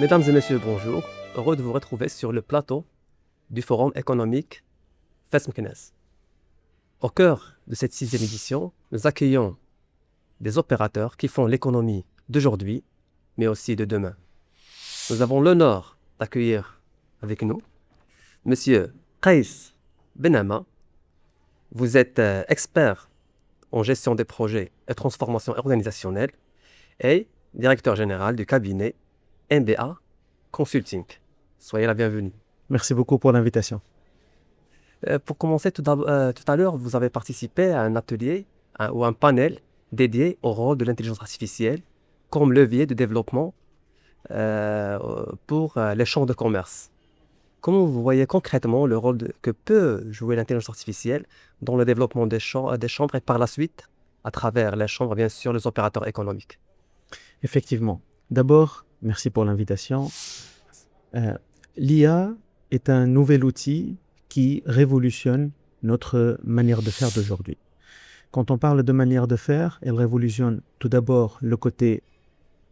Mesdames et messieurs, bonjour. Heureux de vous retrouver sur le plateau du Forum économique FES Meknès. Au cœur de cette 6e édition, nous accueillons des opérateurs qui font l'économie d'aujourd'hui, mais aussi de demain. Nous avons l'honneur d'accueillir avec nous Monsieur Qais Benama. Vous êtes expert en gestion des projets et transformation organisationnelle et directeur général du cabinet MBA Consulting. Soyez la bienvenue. Merci beaucoup pour l'invitation. Pour commencer, tout à l'heure, vous avez participé à un atelier ou un panel dédié au rôle de l'intelligence artificielle comme levier de développement pour les chambres de commerce. Comment vous voyez concrètement le rôle que peut jouer l'intelligence artificielle dans le développement des chambres et par la suite, à travers les chambres, bien sûr, les opérateurs économiques? Effectivement. D'abord, merci pour l'invitation. L'IA est un nouvel outil qui révolutionne notre manière de faire d'aujourd'hui. Quand on parle de manière de faire, elle révolutionne tout d'abord le côté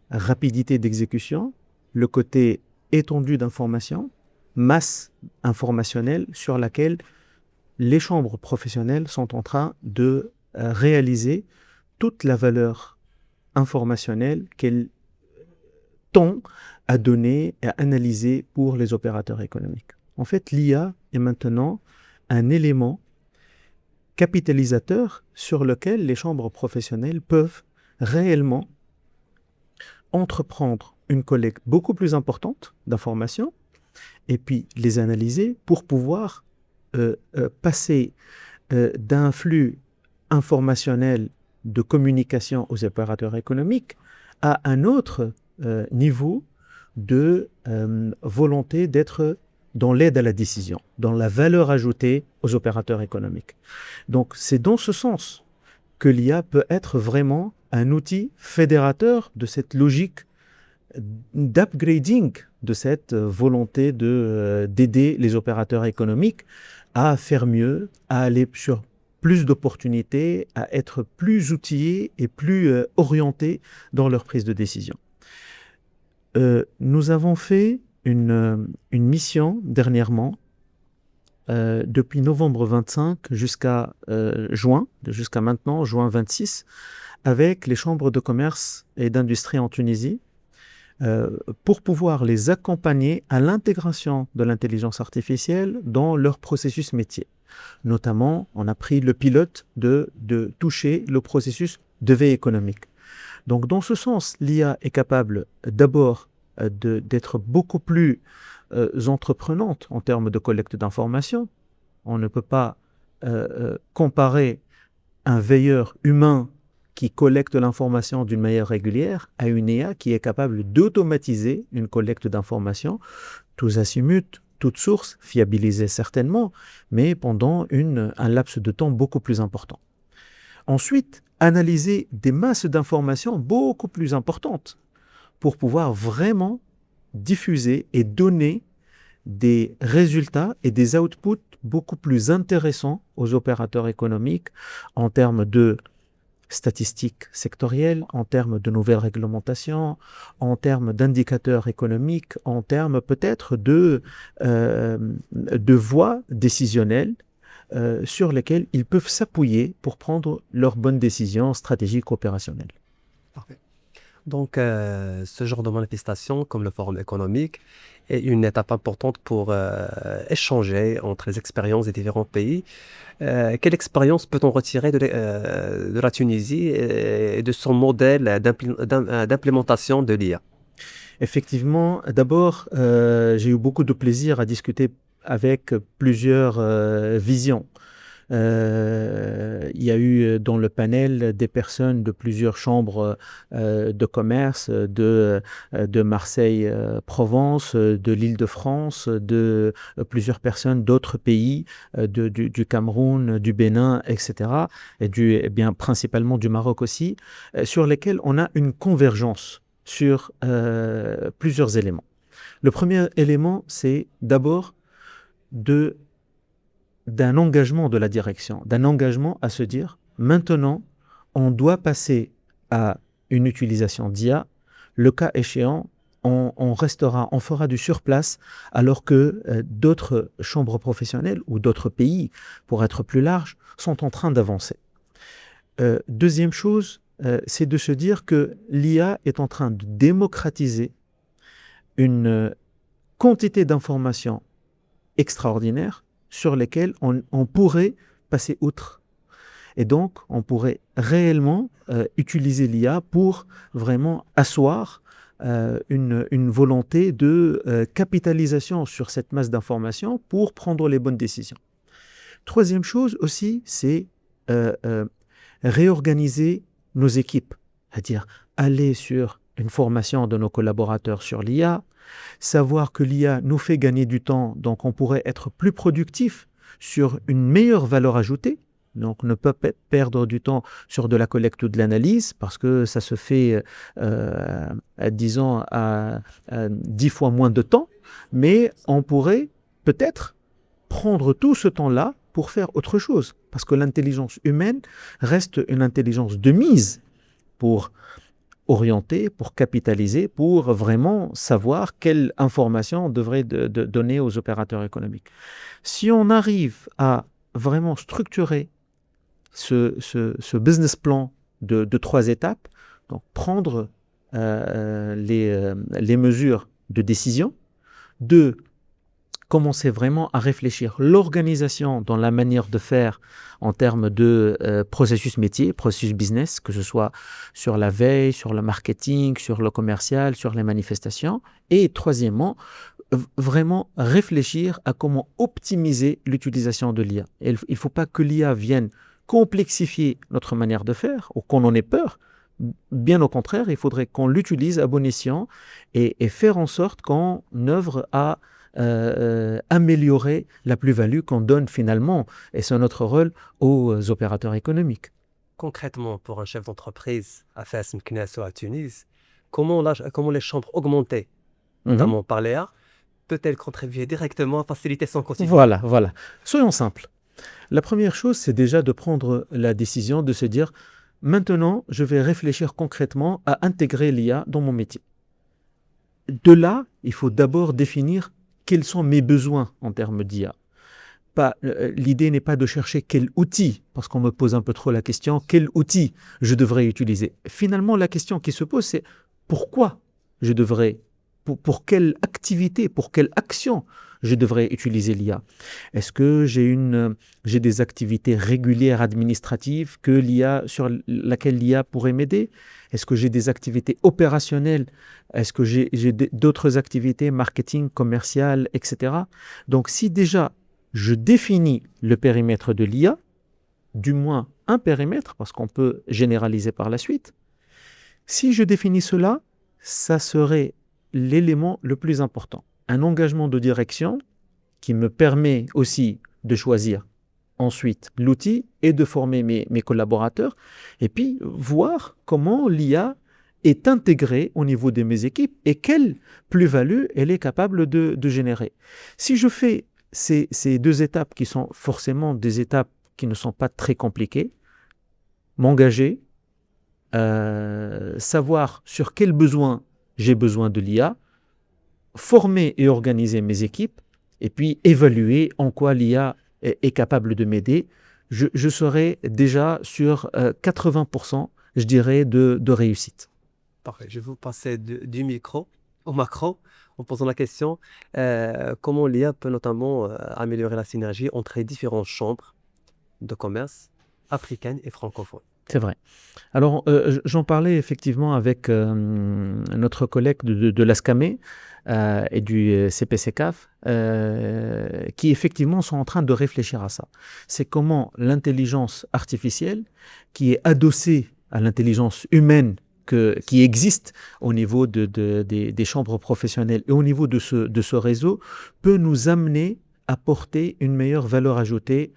rapidité d'exécution, le côté étendue d'information, masse informationnelle sur laquelle les chambres professionnelles sont en train de réaliser toute la valeur informationnelle qu'elles tend à donner et à analyser pour les opérateurs économiques. En fait, l'IA est maintenant un élément capitalisateur sur lequel les chambres professionnelles peuvent réellement entreprendre une collecte beaucoup plus importante d'informations et puis les analyser pour pouvoir passer d'un flux informationnel de communication aux opérateurs économiques à un autre niveau de volonté d'être dans l'aide à la décision, dans la valeur ajoutée aux opérateurs économiques. Donc c'est dans ce sens que l'IA peut être vraiment un outil fédérateur de cette logique d'upgrading de cette volonté d'aider les opérateurs économiques à faire mieux, à aller sur plus d'opportunités, à être plus outillés et plus orientés dans leur prise de décision. Nous avons fait une mission dernièrement, depuis novembre 25 jusqu'à jusqu'à maintenant, juin 26, avec les chambres de commerce et d'industrie en Tunisie, pour pouvoir les accompagner à l'intégration de l'intelligence artificielle dans leur processus métier. Notamment, on a pris le pilote de toucher le processus de veille économique. Donc, dans ce sens, l'IA est capable d'abord d'être beaucoup plus entreprenante en termes de collecte d'informations. On ne peut pas comparer un veilleur humain qui collecte l'information d'une manière régulière à une IA qui est capable d'automatiser une collecte d'informations, tous azimuts, toutes sources, fiabilisées certainement, mais pendant un laps de temps beaucoup plus important. Ensuite, analyser des masses d'informations beaucoup plus importantes pour pouvoir vraiment diffuser et donner des résultats et des outputs beaucoup plus intéressants aux opérateurs économiques en termes de statistiques sectorielles, en termes de nouvelles réglementations, en termes d'indicateurs économiques, en termes peut-être de voies décisionnelles sur lesquelles ils peuvent s'appuyer pour prendre leurs bonnes décisions stratégiques opérationnelles. Parfait. Donc, ce genre de manifestation, comme le forum économique, est une étape importante pour échanger entre les expériences des différents pays. Quelle expérience peut-on retirer de la Tunisie et de son modèle d'implémentation de l'IA? Effectivement, d'abord, j'ai eu beaucoup de plaisir à discuter avec plusieurs visions. Il y a eu dans le panel des personnes de plusieurs chambres de commerce, de Marseille-Provence, de l'Île-de-France, de plusieurs personnes d'autres pays, du Cameroun, du Bénin, etc. Et bien principalement du Maroc aussi, sur lesquels on a une convergence sur plusieurs éléments. Le premier élément, c'est d'abord d'un engagement de la direction, d'un engagement à se dire, maintenant, on doit passer à une utilisation d'IA, le cas échéant, on fera du surplace, alors que d'autres chambres professionnelles ou d'autres pays, pour être plus large, sont en train d'avancer. Deuxième chose, c'est de se dire que l'IA est en train de démocratiser une quantité d'informations extraordinaires sur lesquelles on pourrait passer outre. Et donc, on pourrait réellement utiliser l'IA pour vraiment asseoir une volonté de capitalisation sur cette masse d'informations pour prendre les bonnes décisions. Troisième chose aussi, c'est réorganiser nos équipes, c'est-à-dire aller sur une formation de nos collaborateurs sur l'IA, savoir que l'IA nous fait gagner du temps, donc on pourrait être plus productif sur une meilleure valeur ajoutée. Donc, ne pas perdre du temps sur de la collecte ou de l'analyse, parce que ça se fait, disons, à 10 fois moins de temps, mais on pourrait peut-être prendre tout ce temps-là pour faire autre chose, parce que l'intelligence humaine reste une intelligence de mise pour orienter, pour capitaliser, pour vraiment savoir quelle information on devrait donner aux opérateurs économiques. Si on arrive à vraiment structurer ce business plan de 3 étapes, donc prendre les mesures de décision, 2, commencer vraiment à réfléchir l'organisation dans la manière de faire en termes de processus métier, processus business, que ce soit sur la veille, sur le marketing, sur le commercial, sur les manifestations. Et troisièmement, vraiment réfléchir à comment optimiser l'utilisation de l'IA. Il ne faut pas que l'IA vienne complexifier notre manière de faire ou qu'on en ait peur. Bien au contraire, il faudrait qu'on l'utilise à bon escient et faire en sorte qu'on œuvre à améliorer la plus-value qu'on donne finalement, et c'est notre rôle, aux opérateurs économiques. Concrètement, pour un chef d'entreprise à Fès Meknès ou à Tunis, comment les chambres augmentées, notamment par l'IA, peut-elle contribuer directement à faciliter son quotidien? Voilà. Soyons simples. La première chose, c'est déjà de prendre la décision de se dire, maintenant, je vais réfléchir concrètement à intégrer l'IA dans mon métier. De là, il faut d'abord définir quels sont mes besoins en termes d'IA. L'idée n'est pas de chercher quel outil, parce qu'on me pose un peu trop la question, quel outil je devrais utiliser. Finalement, la question qui se pose, c'est pourquoi je devrais, pour quelle activité, pour quelle action je devrais utiliser l'IA. Est-ce que j'ai des activités régulières administratives sur laquelle l'IA pourrait m'aider? Est-ce que j'ai des activités opérationnelles? Est-ce que j'ai d'autres activités marketing, commercial, etc. Donc, si déjà je définis le périmètre de l'IA, du moins un périmètre, parce qu'on peut généraliser par la suite, si je définis cela, ça serait l'élément le plus important. Un engagement de direction qui me permet aussi de choisir ensuite l'outil et de former mes collaborateurs, et puis voir comment l'IA est intégrée au niveau de mes équipes et quelle plus-value elle est capable de générer. Si je fais ces 2 étapes qui sont forcément des étapes qui ne sont pas très compliquées, m'engager, savoir sur quels besoins j'ai besoin de l'IA, former et organiser mes équipes, et puis évaluer en quoi l'IA est capable de m'aider, je serai déjà sur 80%, je dirais, de réussite. Parfait. Je vais vous passer du micro au macro en posant la question comment l'IA peut notamment améliorer la synergie entre les différentes chambres de commerce africaines et francophones. C'est vrai. Alors, j'en parlais effectivement avec notre collègue de l'ASCAME et du CPCCAF, qui effectivement sont en train de réfléchir à ça. C'est comment l'intelligence artificielle, qui est adossée à l'intelligence humaine qui existe au niveau des chambres professionnelles et au niveau de ce réseau, peut nous amener à porter une meilleure valeur ajoutée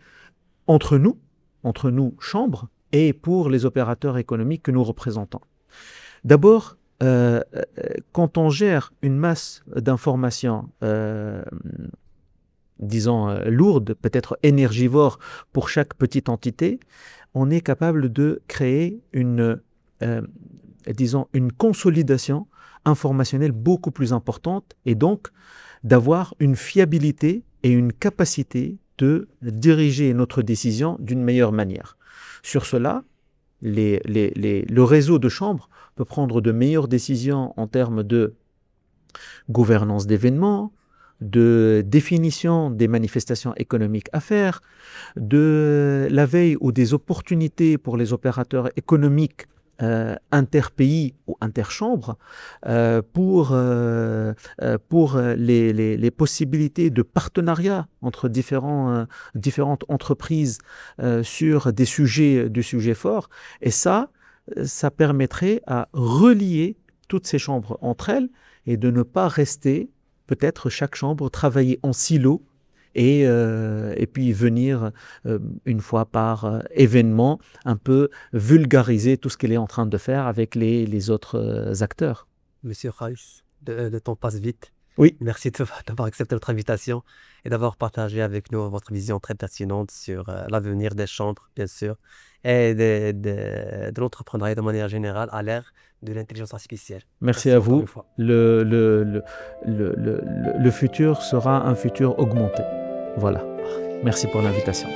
entre nous chambres, et pour les opérateurs économiques que nous représentons. D'abord, quand on gère une masse d'informations, disons, lourdes, peut-être énergivores pour chaque petite entité, on est capable de créer disons, une consolidation informationnelle beaucoup plus importante et donc d'avoir une fiabilité et une capacité de diriger notre décision d'une meilleure manière. Sur cela, le réseau de chambres peut prendre de meilleures décisions en termes de gouvernance d'événements, de définition des manifestations économiques à faire, de la veille ou des opportunités pour les opérateurs économiques interpays ou interchambres pour les possibilités de partenariat entre différentes entreprises sur des sujets forts. Et ça permettrait à relier toutes ces chambres entre elles et de ne pas rester, peut-être chaque chambre, travailler en silo et puis venir une fois par événement un peu vulgariser tout ce qu'elle est en train de faire avec les autres acteurs. Monsieur Raïs, le temps passe vite. Oui. Merci d'avoir accepté notre invitation et d'avoir partagé avec nous votre vision très pertinente sur l'avenir des chambres, bien sûr, et de l'entrepreneuriat de manière générale à l'ère de l'intelligence artificielle. Merci à encore vous. une fois. Le futur sera un futur augmenté. Voilà. Merci pour l'invitation.